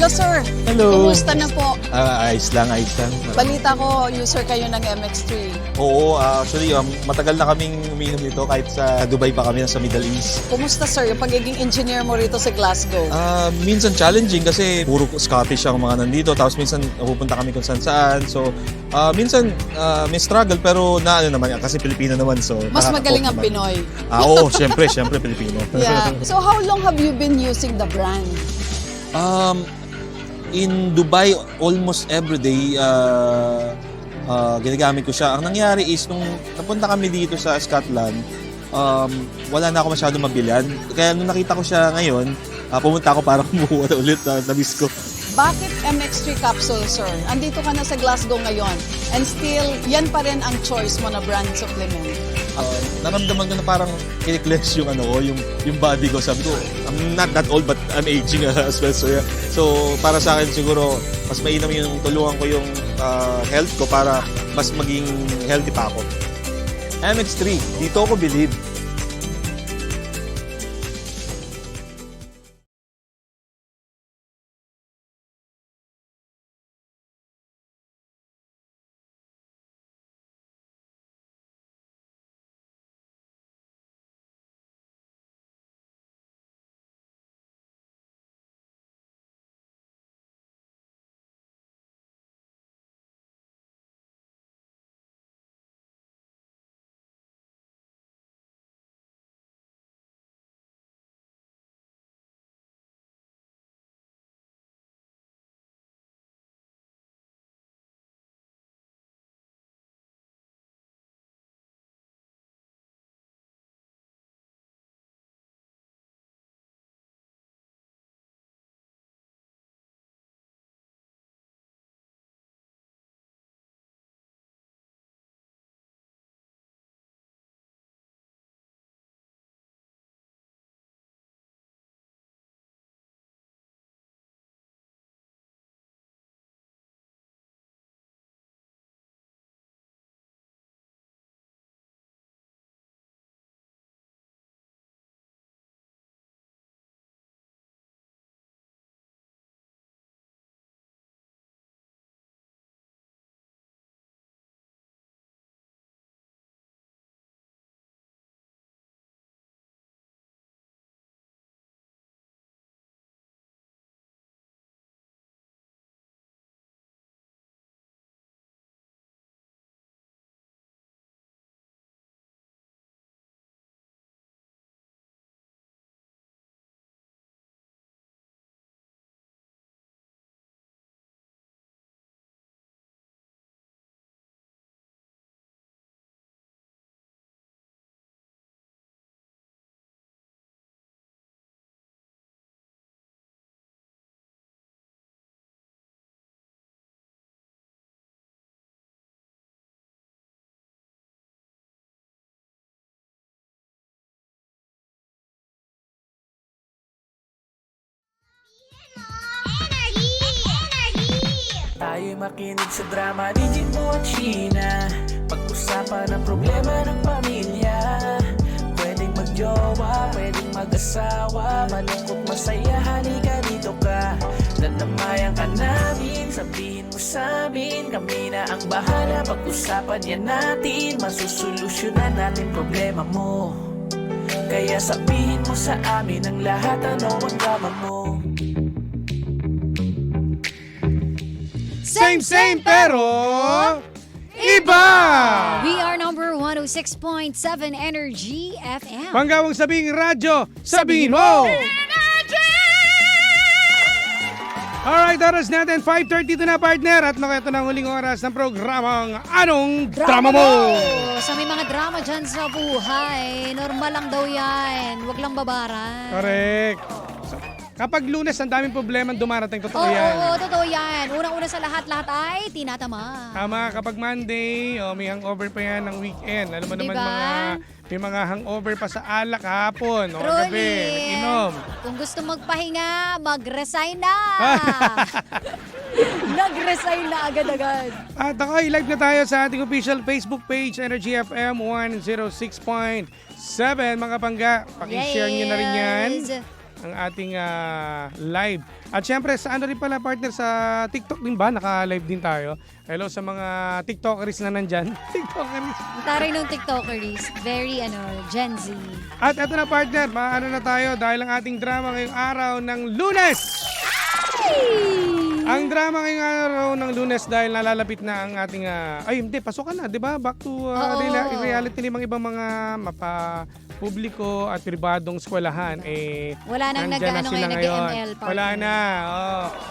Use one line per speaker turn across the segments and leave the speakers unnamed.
sir.
Hello.
Kumusta na po?
Ayos lang, ayos lang.
Balita ko, user kayo ng MX3.
Oo, actually, matagal na kaming uminom nito kahit sa Dubai pa kami, sa Middle East.
Kumusta sir, yung pagiging engineer mo rito sa Glasgow?
Minsan challenging kasi puro Scottish ang mga nandito, tapos minsan napupunta kami kung saan. So, minsan may struggle pero ano naman, kasi Pilipino naman. So,
Mas magaling ang
naman.
Pinoy.
Oo, syempre Pilipino.
Yeah. So how long have you been using the brand?
In Dubai, almost every day, ginagamit ko siya. Ang nangyari is, nung napunta kami dito sa Scotland, wala na ako masyadong mabilhan. Kaya nung nakita ko siya ngayon, pumunta ako para kumuha ulit. Na-miss ko.
Bakit MX3 capsule, sir? Andito ka na sa Glasgow ngayon and still, yan pa rin ang choice mo na brand supplement.
Naramdaman ko na parang kiniklex yung yung body ko. Sabi ko, I'm not that old but I'm aging as well. So, yeah. So para sa akin siguro, mas mainam yung tulungan ko yung health ko para mas maging healthy pa ako. MX3, dito ako believe.
Tayo'y makinig sa drama ni Jimbo at Sheena. Pag-usapan ang problema ng pamilya. Pwedeng magjowa, pwedeng mag-asawa. Malungkot, masaya, halika dito ka. Dadamayan ka namin, sabihin mo sa amin. Kami na ang bahala, pag-usapan yan natin. Masusolusyonan natin problema mo. Kaya sabihin mo sa amin ang lahat, ano ang drama mo.
Same pero iba!
We are number 106.7 Energy FM.
Panggawang sabing radyo, sabihin mo! Alright, oras natin, 5:32 na partner. At ito na ang huling oras ng programang Anong Drama Mo?
So may mga drama dyan sa buhay. Normal lang daw yan. Huwag lang babaran.
Correct. Kapag Lunes, ang daming problema dumarating. Totoo
Oo,
yan.
oo, totoo yan. Unang-una sa lahat ay tinatama.
Tama, kapag Monday, may hangover pa yan ng weekend. Alam mo naman
Diba?
may mga hangover pa sa alak hapon o
Truly.
gabi. Inom.
Kung gusto magpahinga, mag-resign na. Nag-resign na agad-agad.
At ako, live na tayo sa ating official Facebook page, Energy FM 106.7. Mga pangga, pakishare nyo na rin yan.
Yes.
ang ating live. At syempre, sa ano rin pala partner, sa TikTok din ba? Naka-live din tayo. Hello sa mga TikTokeries na nandyan. TikTokeries.
Ang taray ng TikTokeries. Very, Gen Z.
At eto na partner, maano na tayo dahil ang ating drama ngayong araw ng Lunes. Ang drama ngayong araw ng Lunes dahil nalalapit na ang ating pasukan na, 'di ba? Back to reality ng ibang mga publiko at pribadong eskwelahan
Wala nang
nandyan na
nag-ano
sila
ngayon, nag-ML partner.
Wala na.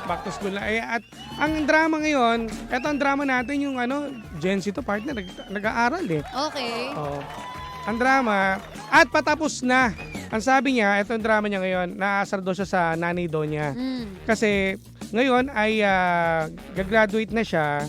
Back to school na. At ang drama ngayon, eto ang drama natin yung Gen Z to partner, nag-aaral
Okay.
Ang drama at patapos na. Ang sabi niya, ito ang drama niya ngayon, naasar daw siya sa nanay daw niya. Kasi ngayon ay gagraduate na siya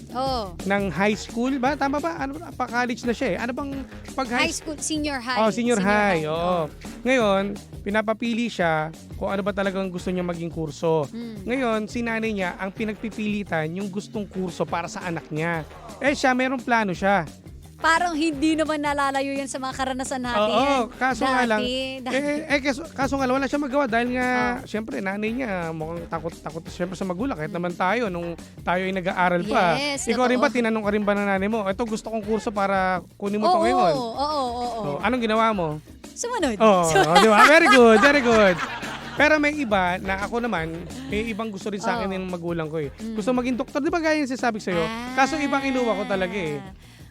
ng high school ba? Tama ba? Pa-college na siya eh. Ano bang
High school, senior high.
Senior high. Oo. Ngayon, pinapapili siya kung ano ba talagang gusto niya maging kurso. Ngayon, si nanay niya ang pinagpipilitan yung gustong kurso para sa anak niya. Siya, merong plano siya.
Parang hindi naman nalalayo yan sa mga karanasan natin.
Oo, kaso nga lang,
Dati.
kaso nga lang, wala siya magawa dahil nga, syempre, nanay niya mukhang takot syempre sa magulang. Kahit naman tayo, nung tayo ay nag-aaral pa.
Yes,
Ikaw rin ba,
totoo.
tinanong ka rin ba ng nanay mo, ito gusto kong kurso para kunin mo ito ngayon?
Oo.
Anong ginawa mo?
Sumunod.
Di ba? Very good, very good. Pero may iba na ako naman, may ibang gusto rin sa akin ng magulang ko eh. Gusto maging doktor, di ba gaya yung sinasabi sa'yo? Kaso ibang inuwa ko talaga eh.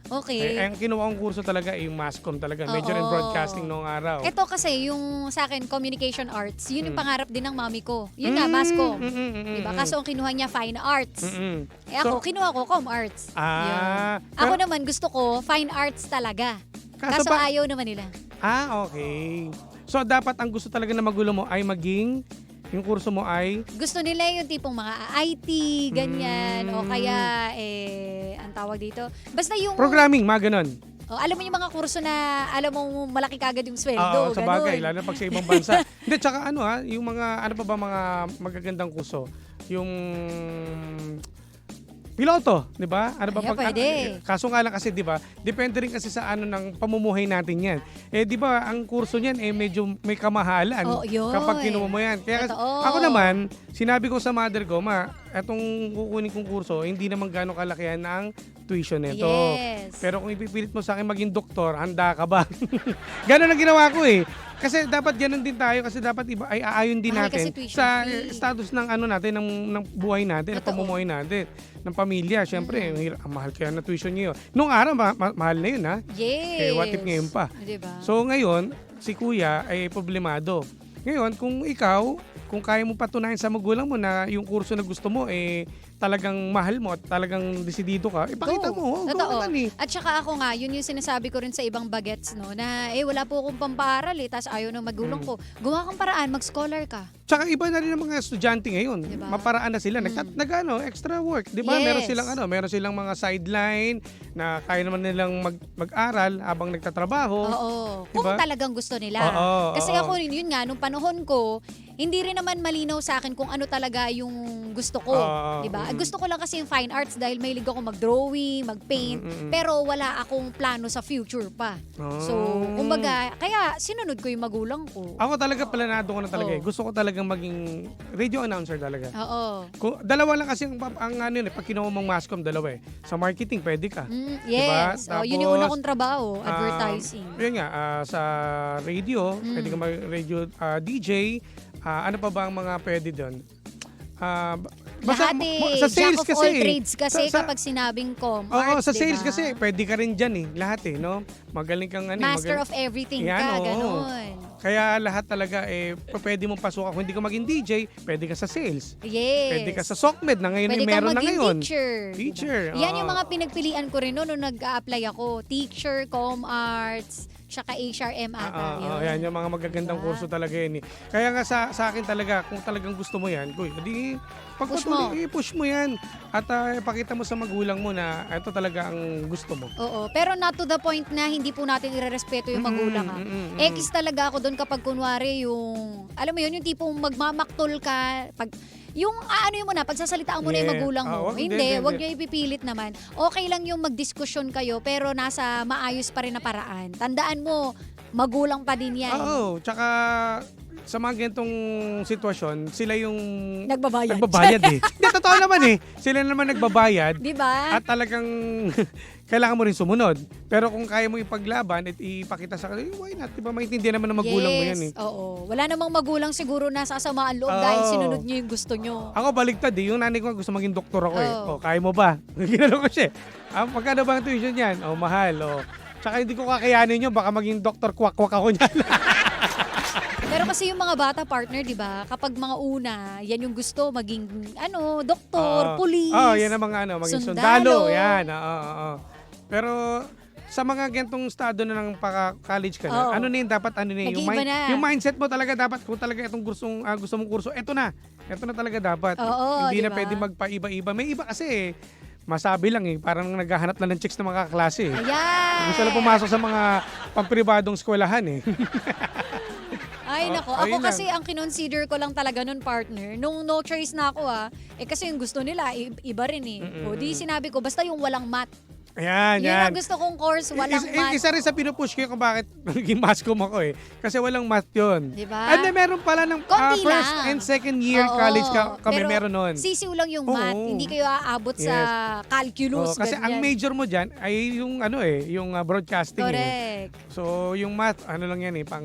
Okay.
Ang kinuha kong kurso talaga ay yung masscom talaga. Major in broadcasting noong araw.
Ito kasi, yung sa akin, communication arts, yun yung pangarap din ng mami ko. Yun nga, masscom. Diba? Kaso ang kinuha niya, fine arts. Ako, kinuha ko, com arts. Yun. Ako naman, gusto ko, fine arts talaga. Kaso ayaw naman nila.
Okay. So, dapat ang gusto talaga na magulo mo ay maging, yung kurso mo ay?
Gusto nila yung tipong mga IT, ganyan, o kaya, ang tawag dito, basta yung...
Programming, mga ganon.
alam mo yung mga kurso na, alam mo, malaki kagad yung sweldo,
Sa bagay, lalo pag sa ibang bansa. Hindi, tsaka yung mga, ano pa ba mga magagandang kurso? Yung... Piloto, 'di ba? Ano ba
pwede.
Kaso nga lang kasi 'di ba? Depende rin kasi sa ng pamumuhay natin 'yan. 'Di ba, ang kurso niyan medyo may kamahalan kapag kinuha mo 'yan. Kaya ako naman, sinabi ko sa mother ko, etong kukunin kong kurso, hindi naman gaano kalakihan ang tuition nito.
Yes.
Pero kung ipipilit mo sa akin maging doktor, handa ka ba? Ganon ang ginawa ko eh. Kasi dapat ganun din tayo kasi dapat iba ay aayon din
Mahal
natin
kasi tuition
sa
fee.
status ng natin ng buhay natin, ng pamumuhay natin, ng pamilya. Syempre, ang mahal kaya na tuition niyo. Nung araw mahal na 'yun ha.
Yes.
What if ngayon pa?
Diba?
So ngayon, si kuya ay problemado. Ngayon, kung ikaw, kung kaya mo patunayan sa magulang mo na yung kurso na gusto mo talagang mahal mo at talagang desidido ka, ipakita mo.
Totoo.
Naman
At saka ako nga, yun yung sinasabi ko rin sa ibang bagets, no, na wala po akong pampaaral tas ayaw ng magulang ko. Gawa kang paraan, mag-scholar ka.
Tsaka iba na rin ang mga estudyante ngayon.
Diba?
Maparaan na sila. Extra work. Di ba?
Yes.
Meron silang mga sideline na kaya naman nilang mag-aral habang nagtatrabaho.
Oo.
Diba?
Kung talagang gusto nila.
Oo,
Kasi
oo.
ako, yun nga, nung panahon ko, hindi rin naman malinaw sa akin kung ano talaga yung gusto ko. Diba? Gusto ko lang kasi yung fine arts dahil mahilig ako mag-drawing, mag-paint, pero wala akong plano sa future pa. So, kumbaga, kaya sinunod ko yung magulang ko.
Ako talaga, planado ko na talaga eh. Gusto ko talagang maging radio announcer talaga.
Oo.
Dalawa lang kasi pag kinuha mong masscom, dalawa eh. Sa marketing, pwede ka.
Yes.
Diba?
Yun yung una
Tapos,
kong trabaho, advertising.
Yun nga, sa radio, pwede ka mag-radio DJ. Ano pa ba ang mga pwede doon?
Lahat
sa sales
jack of
kasi
all trades kasi kapag sinabing arts,
sa sales
diba?
kasi pwede ka rin dyan lahat no? Magaling kang
Master of everything ka, ganun.
Kaya lahat talaga pwede mong pasukan. Kung hindi ka maging DJ, pwede ka sa sales.
Yes.
Pwede ka sa SOCMED na ngayon
Pwede
meron na
kang maging
ngayon.
teacher. Yan yung mga pinagpilian ko rin nung nag-a-apply ako. Teacher, com arts, tsaka HRM ata.
Yan yung mga magagandang kurso talaga yun. Kaya nga sa akin talaga, kung talagang gusto mo yan, edi push mo yan. At ipakita mo sa magulang mo na ito talaga ang gusto mo.
Oo, pero not to the point na hindi po natin irerespeto yung magulang. Ekis talaga ako doon kapag kunwari yung, alam mo yun, yung tipong magmamaktol ka, yung mo na, pagsasalitaan mo na yung magulang mo. Wag nyo ipipilit naman. Okay lang yung magdiskusyon kayo, pero nasa maayos pa rin na paraan. Tandaan mo, magulang pa din yan.
Oo, tsaka sa mga ganitong sitwasyon, sila yung
Nagbabayad.
eh. Hindi, totoo naman eh. Sila naman nagbabayad.
Di ba?
At talagang kailangan mo rin sumunod. Pero kung kaya mo ipaglaban at ipakita sa kanila, why not? Diba maintindihan naman ng magulang mo yan eh.
Oo. Wala namang magulang siguro nasa kasamaan loob dahil sinunod nyo yung gusto nyo.
Ako baligtad eh. Yung nanay ko gusto maging doktor ako eh.
Oh.
Kaya mo ba? Ginano ko siya. Magkano ba ang tuition yan? Mahal. Tsaka hindi ko kakayanin yun. Baka maging doktor kwak-kwak ako niyan.
Pero kasi yung mga bata partner, di ba? Kapag mga una, yan yung gusto, maging doktor, pulis.
Yan ang mga maging
sundalo.
sundalo. Yan. Pero sa mga gantong estado na ng college ka na, ano na yun, dapat
Nag-iiba na.
yung mindset mo talaga dapat, kung talaga itong gusto mong kurso, eto na talaga dapat.
Oo,
Hindi na
diba?
pwede magpaiba-iba. May iba kasi masabi lang parang naghahanap lang ng chicks na mga kaklase.
Ayan.
Gusto lang pumasok sa mga pampribadong eskwelahan eh.
Ay, nako. Ako
ayun lang.
kasi ang kinonsider ko lang talaga nun, partner, nung no choice na ako kasi yung gusto nila, iba rin eh. O di sinabi ko, basta yung walang math.
Ayan,
Yun
yan.
ang gusto kong course, walang math.
Isa rin sa pinupush ko kung bakit naging mascom ako eh. Kasi walang math yun.
Diba?
And then meron pala ng
Konti
first
lang.
and second year
Oo,
college kami
pero
meron nun.
sisiw lang yung math.
Oo.
Hindi kayo aabot sa calculus.
Kasi ang
ganyan.
major mo dyan ay yung yung broadcasting eh.
Correct.
So yung math, lang yan pang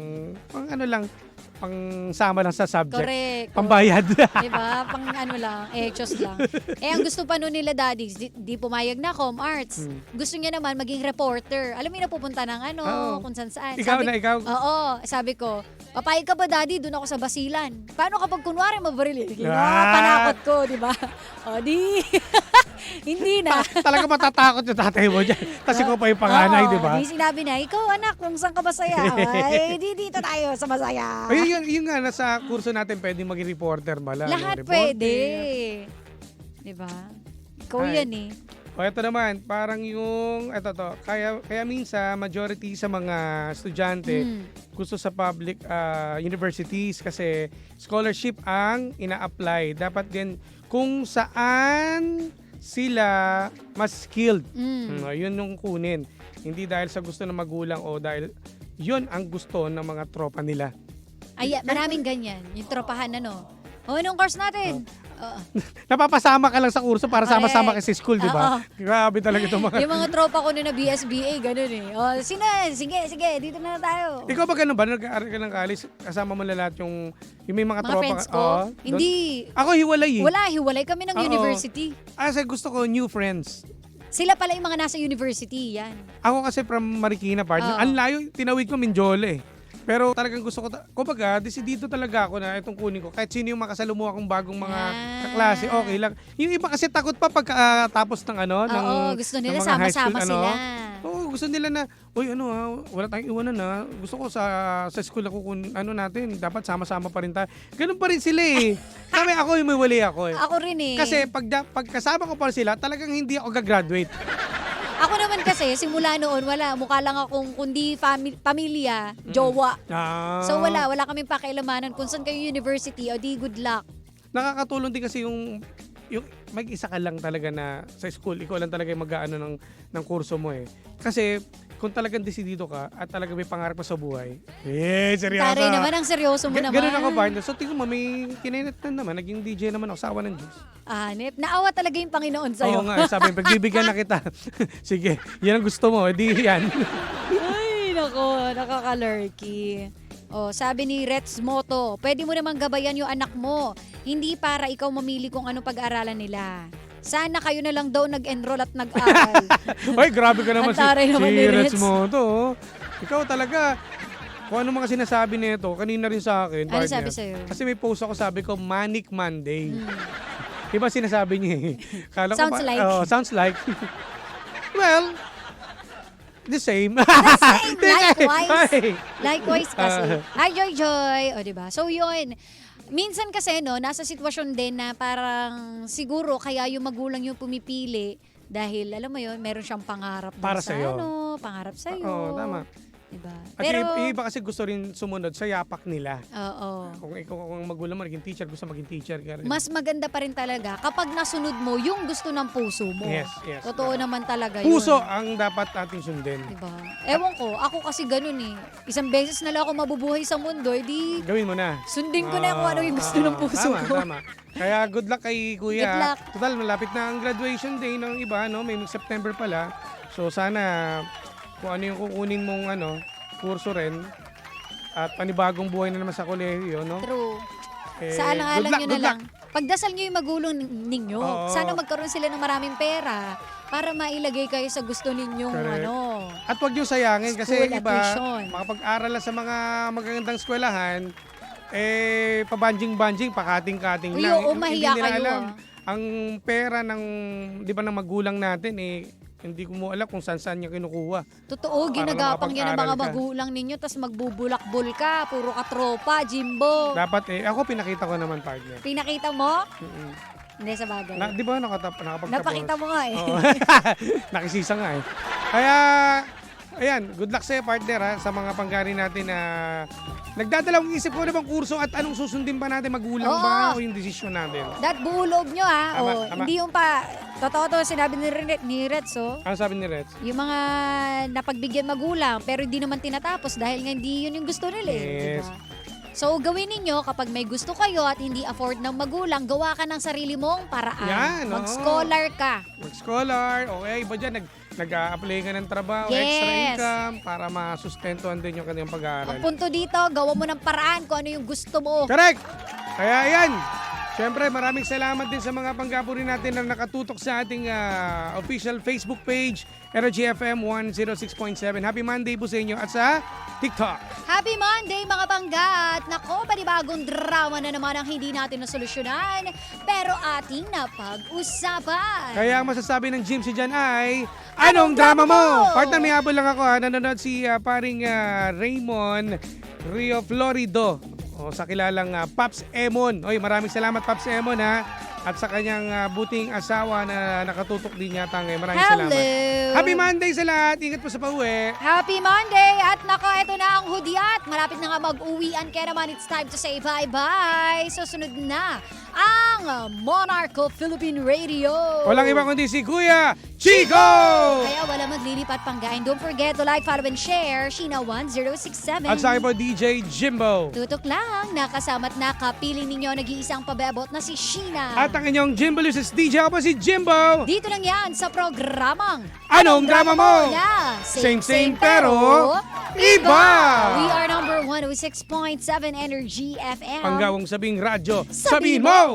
pang sama lang sa subject.
Correct.
Pambayad.
Diba? Pang lang, echos lang. Ang gusto pa nun nila daddy, di pumayag na com arts. Gusto niya naman maging reporter. Alam mo yung napupunta ng
Oo.
kung saan.
Ikaw.
Oo. Sabi ko, papayag ka ba daddy? Doon ako sa Basilan. Paano kapag kunwari mabaril? Panakot ko, di ba? O di. Hindi na.
Talaga matatakot yung tatay mo dyan. Tapos ikaw pa yung panganay, di ba?
Di sinabi na, ikaw anak, kung saan ka masaya? Ay, di dito tayo sa masaya.
Yun nga, nasa kurso natin pwedeng maging reporter bala.
Lahat
reporter.
pwede. Diba? Ikaw
Ay.
yan eh.
O ito naman, parang kaya minsan majority sa mga estudyante gusto sa public universities kasi scholarship ang ina-apply. Dapat din kung saan sila mas skilled. Yun yung kunin. Hindi dahil sa gusto ng magulang o dahil yun ang gusto ng mga tropa nila.
Ay, maraming ganyan. Yung tropahan anong course natin?
Napapasama ka lang sa kurso para
Correct.
sama-sama ka sa school, di ba? Grabe talaga itong mga...
Yung mga tropa ko na BSBA, ganun eh. Sige, dito na tayo.
Ikaw ba ganun ba? Nag-aaral ka ng college, kasama mo na lahat yung may mga tropa
friends
ka?
ko?
Oo,
Hindi.
Ako hiwalay eh.
Hiwalay kami ng
Oo.
university.
Kasi gusto ko new friends.
Sila pala yung mga nasa university, yan.
Ako kasi from Marikina, partner.
Oo.
Ang layo, tinawid ko Mindole eh. Pero talagang gusto ko, kumbaga, desidido talaga ako na itong kunin ko. Kahit sino yung makasalumuha kong bagong mga kaklase, okay lang. Yung iba kasi takot pa pagkatapos ng
Gusto nila
ng mga high
sama-sama
school,
sila.
Oo, gusto nila na, wala tayong iwanan na. Gusto ko sa school ako natin, dapat sama-sama pa rin tayo. Ganun pa rin sila eh. Kami ako, yung may wali ako eh.
Ako rin eh.
Kasi pag kasama ko pa sila, talagang hindi ako gagraduate.
Ako naman kasi, simula noon, mukha lang akong kundi pamilya, jowa. So wala kaming pakialamanan kung saan kayo university, o di good luck.
Nakakatulong din kasi yung mag-isa ka lang talaga na sa school, ikaw lang talaga yung mag-aano ng kurso mo eh. Kasi kung talagang desidido ka at talaga may pangarap ka sa buhay, seryoso.
Taray naman, ang seryoso mo naman.
Ganun ako, partner. So tingnan mo, may kinainat na naman, naging DJ naman ako, sawa ng Diyos.
Hanep, naawa talaga yung Panginoon sa'yo.
Oo nga, sabi, pagbibigyan na kita. Sige, yan ang gusto mo, edi yan.
Ay, nako, nakaka-lurky. Sabi ni Reds Moto, pwede mo namang gabayan yung anak mo. Hindi para ikaw mamili kung ano pag-aralan nila. Sana kayo na lang daw nag-enroll at nag-aral.
Ay, grabe ka naman
Ang taray naman ni
Reds
Reds.
mo to. Ikaw talaga, kung ano mga sinasabi nito, kanina rin sa akin.
Ano
partner.
sabi sa'yo?
Kasi may post ako, sabi ko, Manic Monday. Diba sinasabi niya eh? Kala
Sounds
ko,
like.
Sounds like. Well, the same.
Likewise. Likewise kasi. Hi, Joy. O, diba? So, yun. Minsan kasi, nasa sitwasyon din na parang siguro kaya yung magulang yung pumipili dahil, alam mo yun, meron siyang pangarap
Para
sa
sa'yo.
pangarap sa'yo.
Oo, tama.
Diba?
At
Pero,
yung iba kasi gusto rin sumunod sa yapak nila.
oo.
Kung ikaw kung magulang mo, naging teacher, gusto maging teacher ka rin.
Mas maganda pa rin talaga kapag nasunod mo yung gusto ng puso mo.
Yes, yes.
Totoo naman talaga
Puso
yun.
ang dapat ating sundin.
Diba? Ewan ko, ako kasi ganun eh. Isang beses na lang ako mabubuhay sa mundo, edi
Gawin mo na.
sundin ko na kung ano yung gusto ng puso
tama,
ko.
Tama. Kaya good luck kay Kuya.
Good luck.
Total, malapit na ang graduation day ng iba, no? May September pala. So sana kung ano yung kukunin mong kurso rin at panibagong buhay na naman sa kolehiyo, no?
True.
Eh,
Sa alang-alang nyo na
good
lang.
luck.
Pagdasal nyo yung magulang ninyo.
Oo.
Sana magkaroon sila ng maraming pera para mailagay kayo sa gusto ninyong
Correct.
ano.
At huwag yung sayangin kasi
School
iba,
tuition.
makapag-aral na sa mga magagandang eskwelahan, pabanjing-banjing, pakating-kating
Uy,
lang.
oo,
Hindi
mahiya
nila
kayo,
alam. Ang pera ng, di ba, ng magulang natin, hindi ko mo alam kung saan niya kinukuha.
Totoo,
Para
ginagapang yan ng mga
makapag-aral ka.
magulang ninyo tapos magbubulakbol ka, puro ka tropa, Jimbo.
Dapat ako pinakita ko naman, partner.
Pinakita mo?
Mm-mm.
Hindi sa bagay.
Di ba nakapagtapos?
Napakita mo nga eh.
Oo. Nakisisa nga eh. Kaya, ayan, good luck sa'yo, partner, ha, sa mga panggari natin na nagdadalawang isip ko na bang kurso at anong susundin ba natin, magulang
Oo.
ba o yung desisyon natin?
That buo loob nyo ha.
Tama,
O,
tama.
hindi yung pa, totoo to sinabi ni Reds
Ano sabi ni Reds?
yung mga napagbigyan magulang pero hindi naman tinatapos dahil nga hindi yun yung gusto nila eh.
Yes.
Diba? So gawin ninyo kapag may gusto kayo at hindi afford ng magulang, gawa ka ng sarili mong paraan.
Yan, oo.
Mag-scholar ka.
Mag-scholar, okay, iba dyan, nag-a-apply ka ng trabaho,
Yes.
extra income, para masustentuhan din yung kanyang pag-aaral.
Ang punto dito, gawa mo ng paraan kung ano yung gusto mo.
Correct! Kaya yan, syempre maraming salamat din sa mga panggapuri natin na nakatutok sa ating official Facebook page, Energy FM 106.7. Happy Monday po sa inyo at sa TikTok.
Happy Monday mga panggat! Nako, panibagong drama na naman ang hindi natin nasolusyonan pero ating napag-usapan.
Kaya ang masasabi ng Jim si Jan ay, anong drama mo? Partner, may habol lang ako. Nanonood si paring Raymond Rio Florido. O, sa kilalang Paps Emon. Oy, maraming salamat Paps Emon ha. At sa kanyang buting asawa na nakatutok din yata ngayon. Maraming
Hello!
salamat. Happy Monday sa lahat. Ingat po sa pauwi.
Happy Monday! At nako, ito na ang hudyat. Malapit na nga mag-uwian. Kaya naman, it's time to say bye-bye. Susunod na ang Monarcho Philippine Radio.
Walang iba kundi si Kuya Chico!
Kaya wala maglilipat panggain. Don't forget to like, follow, and share. Sheena 1067.
At sa akin po, DJ Jimbo.
Tutok lang. Nakasama't nakapiling ninyo nag-iisang pabebot na si Sheena.
At ang inyong Jimbo Lucis DJ, ako po si Jimbo.
Dito lang yan sa programang
Anong drama mo?
Na
Same pero iba!
We are number 106.7 Energy FM.
Panggawang sabing radyo,
Sabihin
sabihin mo!